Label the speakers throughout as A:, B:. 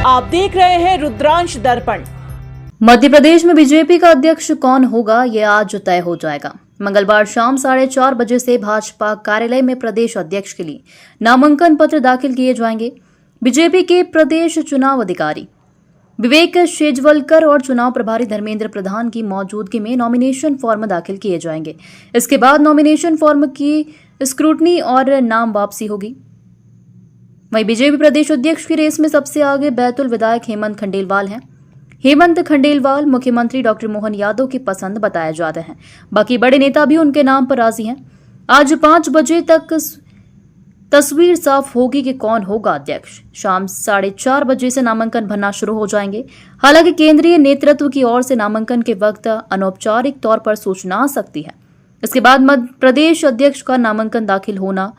A: आप देख रहे हैं रुद्रांश दर्पण।
B: मध्य प्रदेश में बीजेपी का अध्यक्ष कौन होगा, ये आज तय हो जाएगा। मंगलवार शाम 4:30 बजे से भाजपा कार्यालय में प्रदेश अध्यक्ष के लिए नामांकन पत्र दाखिल किए जाएंगे। बीजेपी के प्रदेश चुनाव अधिकारी विवेक शेजवलकर और चुनाव प्रभारी धर्मेंद्र प्रधान की मौजूदगी में नॉमिनेशन फॉर्म दाखिल किए जाएंगे। इसके बाद नॉमिनेशन फॉर्म की स्क्रूटनी और नाम वापसी होगी। वहीं बीजेपी प्रदेश अध्यक्ष की रेस में सबसे आगे बैतूल विधायक हेमंत खंडेलवाल हैं। हेमंत खंडेलवाल मुख्यमंत्री डॉक्टर मोहन यादव की पसंद बताए जाते हैं। बाकी बड़े नेता भी उनके नाम पर राजी हैं। आज 5 बजे तक तस्वीर साफ होगी कि कौन होगा अध्यक्ष। शाम 4:30 बजे से नामांकन भरना शुरू हो जाएंगे। हालांकि केंद्रीय नेतृत्व की ओर से नामांकन के वक्त अनौपचारिक तौर पर सूचना आ सकती है। इसके बाद मध्य प्रदेश अध्यक्ष का नामांकन दाखिल होना,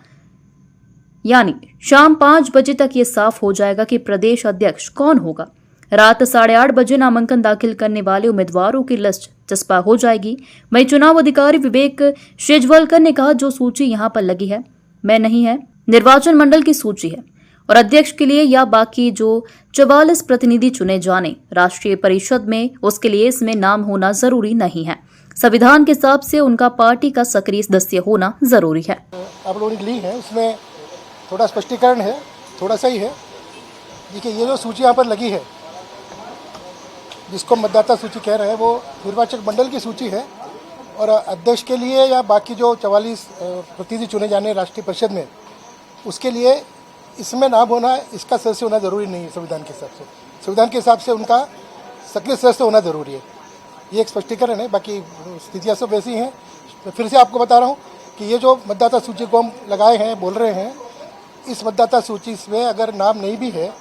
B: यानी शाम 5 बजे तक ये साफ हो जाएगा कि प्रदेश अध्यक्ष कौन होगा। रात 8:30 बजे नामांकन दाखिल करने वाले उम्मीदवारों की लिस्ट चस्पा हो जाएगी। वहीं चुनाव अधिकारी विवेक शेजवलकर ने कहा, जो सूची यहां पर लगी है मैं नहीं है, निर्वाचन मंडल की सूची है और अध्यक्ष के लिए या बाकी जो 44 प्रतिनिधि चुने जाने राष्ट्रीय परिषद में, उसके लिए इसमें नाम होना जरूरी नहीं है। संविधान के हिसाब से उनका पार्टी का सक्रिय सदस्य होना जरूरी है।
C: आप लोगों ने ली है, उसमें थोड़ा स्पष्टीकरण है, थोड़ा सा ही है। देखिए, ये जो सूची यहाँ पर लगी है, जिसको मतदाता सूची कह रहे हैं, वो निर्वाचक मंडल की सूची है और अध्यक्ष के लिए या बाकी जो 44 प्रतिनिधि चुने जाने राष्ट्रीय परिषद में, उसके लिए इसमें नाम होना, इसका सदस्य होना ज़रूरी नहीं है। संविधान के हिसाब से, संविधान के हिसाब से उनका सक्रिय सदस्य होना ज़रूरी है। ये एक स्पष्टीकरण है, बाकी स्थितियाँ सब वैसी हैं। फिर से आपको बता रहा हूँ कि ये जो मतदाता सूची को हम लगाए हैं, बोल रहे हैं, इस मतदाता सूची में अगर नाम नहीं भी है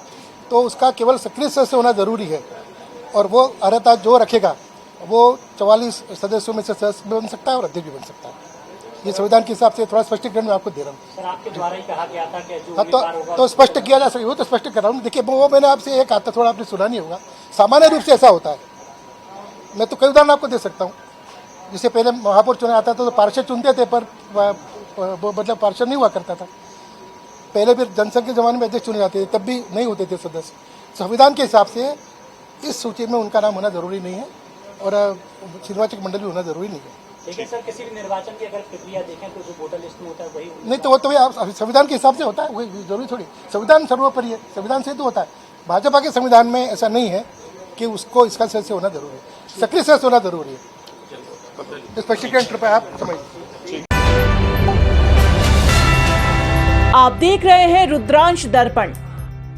C: तो उसका केवल सक्रिय सदस्य होना ज़रूरी है और वो अर्हता जो रखेगा वो 44 सदस्यों में से सदस्य बन सकता है और अध्यक्ष भी बन सकता है। ये संविधान के हिसाब से थोड़ा स्पष्टीकरण मैं आपको दे रहा हूँ।
D: सर, आपके द्वारा ही कहा गया था कि जो
C: हाँ, तो स्पष्ट किया जा सके, वो तो स्पष्ट कर रहा हूँ। देखिए, वो मैंने आपसे एक आता, थोड़ा आपने सुना नहीं होगा। सामान्य रूप से ऐसा होता है। मैं तो कई उदाहरण आपको दे सकता हूँ। जिससे पहले महापौर चुना आता था तो पार्षद चुनते थे, पर मतलब पार्षद नहीं हुआ करता था। पहले फिर जनसंघ के ज़माने में अध्यक्ष चुने जाते थे, तब भी नहीं होते थे सदस्य। संविधान के हिसाब से इस सूची में उनका नाम होना जरूरी नहीं है और निर्वाचक मंडल भी होना जरूरी नहीं है।
D: लेकिन सर, किसी भी निर्वाचन की अगर प्रक्रिया देखें तो जो वोटर लिस्ट में होता है वही
C: नहीं, तो वो तो आप संविधान के हिसाब से होता है, वही जरूरी थोड़ी। संविधान सर्वोपरि है, संविधान से तो होता है। भाजपा के संविधान में ऐसा नहीं है कि उसको इसका सदस्य होना जरूरी है, सक्रिय सदस्य होना जरूरी है। स्पष्टीकरण कृपया आप समझिए।
A: आप देख रहे हैं रुद्रांश दर्पण।